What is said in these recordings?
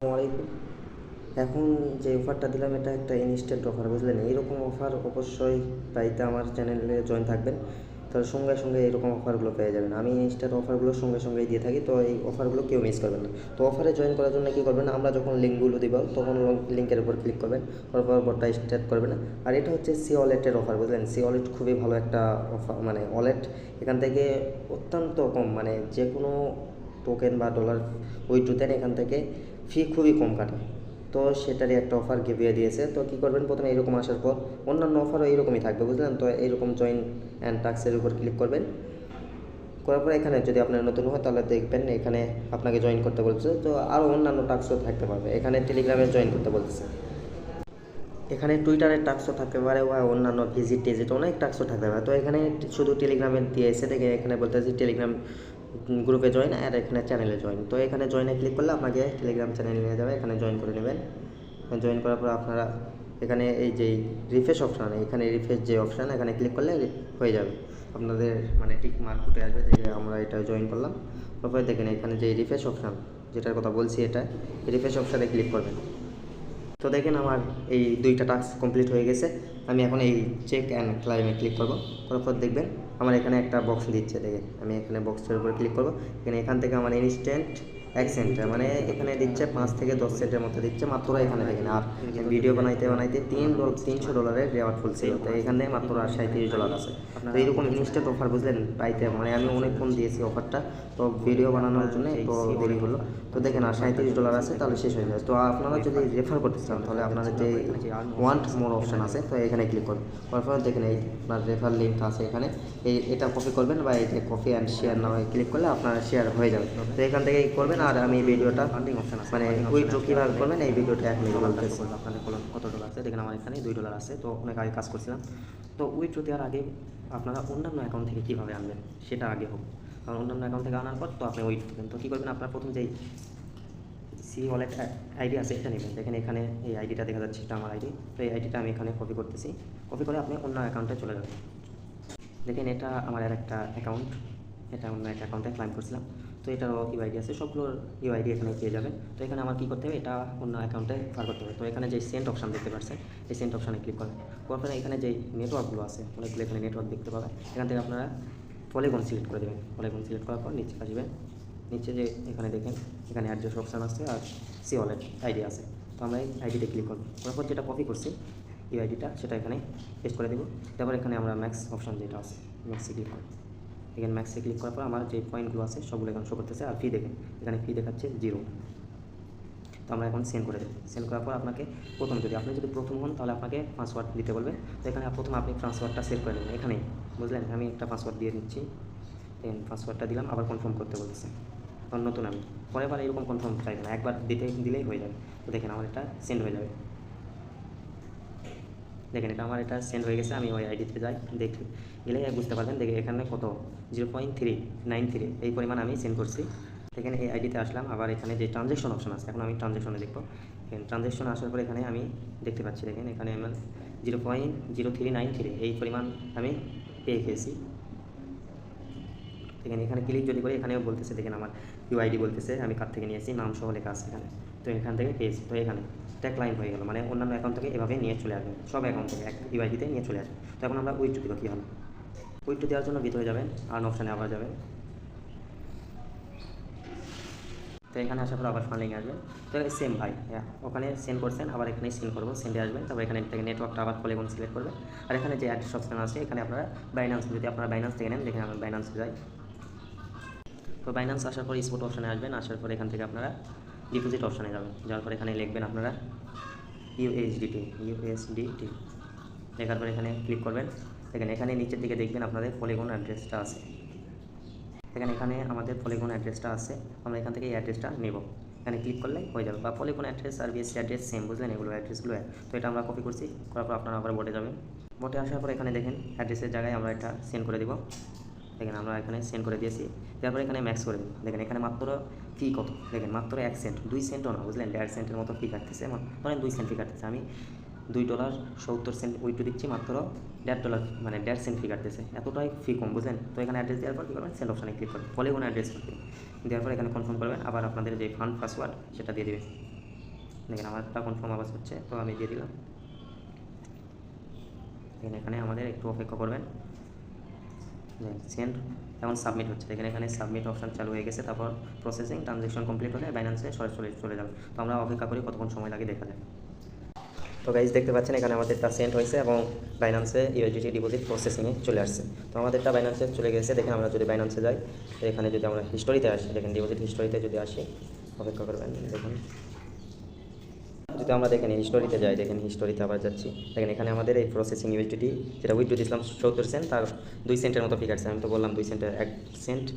আসসালামাইকুম। এখন যে অফারটা দিলাম এটা একটা ইনস্ট্যান্ট অফার, বুঝলেন? এইরকম অফার অবশ্যই পাইতে আমার চ্যানেলে জয়েন থাকবেন, তাহলে সঙ্গে সঙ্গে এরকম অফারগুলো পেয়ে যাবেন। আমি ইনস্ট্যান্ট অফারগুলো সঙ্গে সঙ্গেই দিয়ে থাকি, তো এই অফারগুলো কেউ মিস করবেন না। তো অফারে জয়েন করার জন্য কী করবেন, আমরা যখন লিঙ্কগুলো দিব তখন লিঙ্কের উপর ক্লিক করবেন, তারপর বটটা স্টার্ট করবেন। আর এটা হচ্ছে সি ওয়ালেটের অফার, বুঝলেন? সি ওয়ালেট খুবই ভালো একটা অফার, মানে ওয়ালেট। এখান থেকে অত্যন্ত কম, মানে যে কোনো টোকেন বা ডলার উইথড্র দেন এখান থেকে ফি খুবই কম কাটে। তো সেটারই একটা অফার গিভিয়ে দিয়েছে। তো কী করবেন, প্রথমে এরকম আসার পর অন্যান্য অফারও এইরকমই থাকবে, বুঝলেন? তো এইরকম জয়েন অ্যান্ড টাস্কের উপর ক্লিক করবেন। করার পর এখানে যদি আপনার নতুন হয় তাহলে দেখবেন এখানে আপনাকে জয়েন করতে বলছে। তো আরও অন্যান্য টাস্কও থাকতে পারবে। এখানে টেলিগ্রামে জয়েন করতে বলতেছে, এখানে টুইটারের টাস্কও থাকতে পারে বা অন্যান্য ভিজিট অনেক টাস্কও থাকতে পারে। তো এখানে শুধু টেলিগ্রামের দিয়ে এসে দেখে এখানে বলতেছি টেলিগ্রাম গ্রুপে জয়েন আর এখানে চ্যানেলে জয়েন। তো এখানে জয়েনে ক্লিক করলে আপনাকে টেলিগ্রাম চ্যানেলে নিয়ে যাবে, এখানে জয়েন করে নেবেন। জয়েন করার পর আপনারা এখানে এই যে রিফ্রেশ অপশান, এখানে রিফ্রেশ যে অপশান এখানে ক্লিক করলে হয়ে যাবে আপনাদের, মানে টিক মার্ক উঠে আসবে যে আমরা এটা জয়েন করলাম। তারপরে দেখেন এখানে যে রিফ্রেশ অপশান যেটার কথা বলছি, এটা রিফ্রেশ অপশানে ক্লিক করবেন। তো দেখেন আমার এই দুইটা টাস্ক কমপ্লিট হয়ে গেছে। আমি এখন এই চেক অ্যান্ড ক্লাইমে ক্লিক করব, করার পর দেখবেন আমার এখানে একটা বক্স দিচ্ছে। দেখেন আমি এখানে বক্সের উপরে ক্লিক করব, এখান থেকে আমার ইনস্ট্যান্ট 1 সেন্ট, মানে এখানে দিচ্ছে 5 থেকে 10 সেন্টের মতো দিচ্ছে মাত্র। এখানে দেখেন আর ভিডিও বানাইতে বানাইতে $300 রেওয়ার্ড ফুলছে। তো এখানে মাত্র আর $37 আছে। তো এইরকম ইনস্ট্যান্ট অফার, বুঝলেন, পাইতে মানে আমি অনেকক্ষণ দিয়েছি অফারটা, তো ভিডিও বানানোর জন্য একটু দেরি হলো। তো দেখেন আর $37 আছে, তাহলে শেষ হয়ে যাবে। তো আপনারা যদি রেফার করতে চান তাহলে আপনাদের যে ওয়ান্ট মোর অপশান আছে, তো এখানে ক্লিক করবেন। করার দেখেন এই আপনার রেফার লিঙ্ক আছে এখানে, এটা কপি করবেন বা এই যে কপি অ্যান্ড শেয়ার নামে ক্লিক করলে আপনার শেয়ার হয়ে যাবে। তো এখান থেকে করবেন। আর আমি ভিডিওটা ফান্ডিং অপশান আছে, মানে উইথড্র কীভাবে করবেন এই ভিডিওটা এক মিনিট বলতেছি। আপনাদের কত ডলার আছে দেখেন, আমার এখানে $2 আছে। তো অনেক আগে কাজ করছিলাম। তো উইথড্র দেওয়ার আগে আপনারা অন্যান্য অ্যাকাউন্ট থেকে কীভাবে আনবেন সেটা আগে হোক, কারণ অন্যান্য অ্যাকাউন্ট থেকে আনার পর তো আপনি উইথড্র দেবেন। তো কী করবেন, আপনার প্রথম যেই সি ওয়ালেট আইডি আছে এটা নেবেন। দেখেন এখানে এই আইডিটা দেখা যাচ্ছে, এটা আমার আইডি। তো এই আইডিটা আমি এখানে কপি করতেছি, কপি করে আপনি অন্য অ্যাকাউন্টে চলে যাবেন। দেখেন এটা আমার আর একটা অ্যাকাউন্ট, এটা অন্য একটা অ্যাকাউন্টে ক্লাইম করছিলাম। তো এটারও ইউআইডি আছে, সবগুলোর ইউআইডি এখানে পেয়ে যাবেন। তো এখানে আমার কী করতে হবে, এটা অন্য অ্যাকাউন্টে পার করতে হবে। তো এখানে যে সেন্ট অপশান দেখতে পাচ্ছেন, এই সেন্ট অপশানে ক্লিক করেন। করার পরে এখানে যে নেটওয়ার্কগুলো আছে অনেকগুলো এখানে নেটওয়ার্ক দেখতে পাবেন। এখান থেকে আপনারা পলিগন সিলেক্ট করে দেবেন। পলিগন সিলেক্ট করার পর নিচে আসবেন, নিচে যে এখানে দেখেন এখানে অ্যাড্রেস অপশান আছে আর সি ওয়ালেট আইডি আছে। তো আমরা এই আইডিতে ক্লিক করব, করার পর যেটা কপি করছি এই আইডিটা সেটা এখানে পেস্ট করে দেবো। তারপর এখানে আমরা ম্যাক্স অপশান যেটা আছে ম্যাক্সে ক্লিক করব। এখানে ম্যাক্সে ক্লিক করার পর আমার যে পয়েন্টগুলো আছে সবগুলো এখানে শো করতেছে। আর ফি দেখেন এখানে ফি দেখাচ্ছে 0। তো আমরা এখন সেন্ড করে দেবো। সেন্ড করার পর আপনাকে আপনি যদি প্রথম হন তাহলে আপনাকে পাসওয়ার্ড দিতে বলবে। তো এখানে প্রথমে আপনি পাসওয়ার্ডটা সেট করে দেবেন এখানেই, বুঝলেন? আমি একটা পাসওয়ার্ড দিয়ে নিচ্ছি, পাসওয়ার্ডটা দিলাম, আবার কনফার্ম করতে বলতেছে। কারণ নতুন আমি পরের বার এরকম কনফার্ম চাইবে না, একবার দিলেই হয়ে যাবে। তো দেখেন আমার এটা সেন্ড হয়ে যাবে। দেখেন এটা আমার এটা সেন্ড হয়ে গেছে। আমি ওই আইডিতে যাই, দেখে গেলে বুঝতে পারবেন। দেখে এখানে কত 0.393 এই পরিমাণ আমি সেন্ড করছি। এখানে এই আইডিতে আসলাম, আবার এখানে যে ট্রানজ্যাকশন অপশন আছে, এখন আমি ট্রানজ্যাকশনে দেখবো। ট্রানজ্যাকশনে আসার পর এখানে আমি দেখতে পাচ্ছি, দেখেন এখানে আমার 0.0393 এই পরিমাণ আমি পেয়ে গেছি। দেখেন এখানে ক্লিক যদি করি এখানেও বলতেছে, দেখেন আমার ইউআইডি বলতেছে আমি কার থেকে নিয়েছি, নাম সহ লেখা আছে এখানে। তো এখান থেকে পেয়েছি। তো এখানে ট্যাগ লাইন হয়ে গেল, মানে অন্যান্য অ্যাকাউন্ট থেকে এভাবে নিয়ে চলে আসবেন, সব অ্যাকাউন্ট থেকে এক ইউআইডিতে নিয়ে চলে আসবেন। তো এখন আমরা উইথড্র দিব কীভাবে, উইথড্র দেওয়ার জন্য ভিতরে যাবেন, আর্ন অপশানে আবার যাবেন। তো এখানে আসার পর আবার ফান্ডিং আসবেন। তো সেম ভাই, ওখানে সেন্ড করছেন, আবার এখানে সেন্ড করবো, সেন্ডে আসবেন। তারপর এখানে থেকে নেটওয়ার্কটা আবার পলিগন সিলেক্ট করবেন। আর এখানে যে অ্যাড্রেস অপশান আছে এখানে আপনারা বাইন্যান্স, যদি আপনারা বাইন্যান্স থেকে নেন, দেখেন আমরা বাইন্যান্সে যাই। তো বাইন্যান্স আসার পর স্পট অপশানে আসবেন। আসার পর এখান থেকে আপনারা ডিপোজিট অপশানে যাবেন, যাওয়ার পর এখানে লিখবেন আপনারা ইউএসডিটি লেখার পর এখানে ক্লিক করবেন। এখানে নিচের দিকে দেখবেন আপনাদের পলিগন অ্যাড্রেসটা আছে। এখানে আমাদের পলিগন অ্যাড্রেসটা আছে, আমরা এখান থেকে এই অ্যাড্রেসটা নেব। এখানে ক্লিক করলে হয়ে যাবে, বা পলিগন অ্যাড্রেস আর বিএসসি অ্যাড্রেস সেম, বুঝলেন? এগুলো অ্যাড্রেসগুলো তো এটা আমরা কপি করছি, করার পর আপনারা আবার বোটে যাবেন। বোটে আসার পর এখানে দেখেন অ্যাড্রেসের জায়গায় আমরা এটা সেন্ড করে দিব। দেখেন আমরা এখানে সেন্ড করে দিয়েছি। তারপরে এখানে ম্যাক্স করে দিন। দেখেন এখানে মাত্র ফি কত, দেখেন মাত্র 1 সেন্ট, 2 সেন্টও না, বুঝলেন? 1.5 সেন্টের মতো ফি কাটতেছে, ধরেন 2 সেন্ট ফি কাটতেছে। আমি $2.70 উইথড্র দিচ্ছি, মাত্র $1.5, মানে 1.5 সেন্ট ফি কাটতেছে, এতটাই ফি কম, বুঝলেন? তো এখানে অ্যাড্রেস দেওয়ার পর কী করবেন, সেন্ড অপশানে ক্লিক করবেন, পলিগন অ্যাড্রেস দেওয়ার পর এখানে কনফার্ম করবেন। আবার আপনাদের যে ফান্ড পাসওয়ার্ড সেটা দিয়ে দেবেন। দেখেন আমারটা কনফার্ম আওয়াজ হচ্ছে, তো আমি দিয়ে দিলাম। দেখেন এখানে আমাদের একটু অপেক্ষা করবেন। সেন্ড এখন সাবমিট হচ্ছে, দেখেন এখানে সাবমিট অপশান চালু হয়ে গেছে। তারপর প্রসেসিং ট্রানজ্যাকশন কমপ্লিট হলে বাইন্যান্সে সরাসরি চলে যাবে। তো আমরা অপেক্ষা করি কতক্ষণ সময় লাগে দেখা যায়। তো গাইজ দেখতে পাচ্ছেন এখানে আমাদেরটা সেন্ড হয়েছে এবং বাইন্যান্সে ইউএসডিটি ডিপোজিট প্রসেসিংয়ে চলে আসছে। তো আমাদেরটা বাইন্যান্সে চলে গেছে। দেখেন আমরা যদি বাইন্যান্সে যাই, এখানে যদি আমরা হিস্টোরিতে আসি, দেখেন ডিপোজিট হিস্টোরিতে যদি আসি, অপেক্ষা করবেন। দেখুন যদি আমরা দেখেন হিস্টোরিতে যাই, দেখেন হিস্টোরিতে আবার যাচ্ছি, দেখেন এখানে আমাদের এই প্রসেসিং ইউএসডিটি যেটা উইথড্র দিয়েছিলাম 70 সেন্ট, তার 2 সেন্টের মতো ফিগারছে। আমি তো বললাম 2 সেন্টের 1 সেন্ট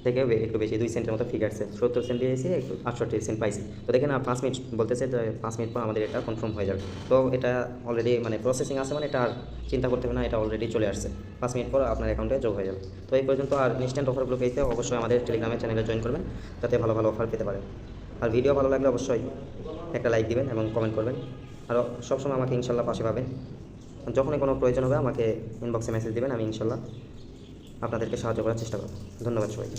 থেকে একটু বেশি, 2 সেন্টের মতো ফিগারছে। 70 সেন্ট দিয়েছি, একটু 68 সেন্ট পাইছি। তো দেখেন 5 মিনিট বলতেছে, যে 5 মিনিট পর আমাদের এটা কনফার্ম হয়ে যাবে। তো এটা অলরেডি মানে প্রসেসিং আছে, মানে এটা আর চিন্তা করতে হবে না, এটা অলরেডি চলে আসছে। 5 মিনিট পর আপনার অ্যাকাউন্টে যোগ হয়ে যাবে। তো এই পর্যন্ত। আর ইনস্ট্যান্ট অফারগুলো পেতে অবশ্যই আমাদের টেলিগ্রামের চ্যানেলে জয়েন করবেন, যাতে ভালো ভালো অফার পেতে পারেন। আর ভিডিও ভালো লাগলে অবশ্যই একটা লাইক দিবেন এবং কমেন্ট করবেন। আর সবসময় আমাকে ইনশাল্লাহ পাশে পাবেন। যখনই কোনো প্রয়োজন হবে আমাকে ইনবক্সে মেসেজ দিবেন, আমি ইনশাল্লাহ আপনাদেরকে সাহায্য করার চেষ্টা করব। ধন্যবাদ সবাইকে।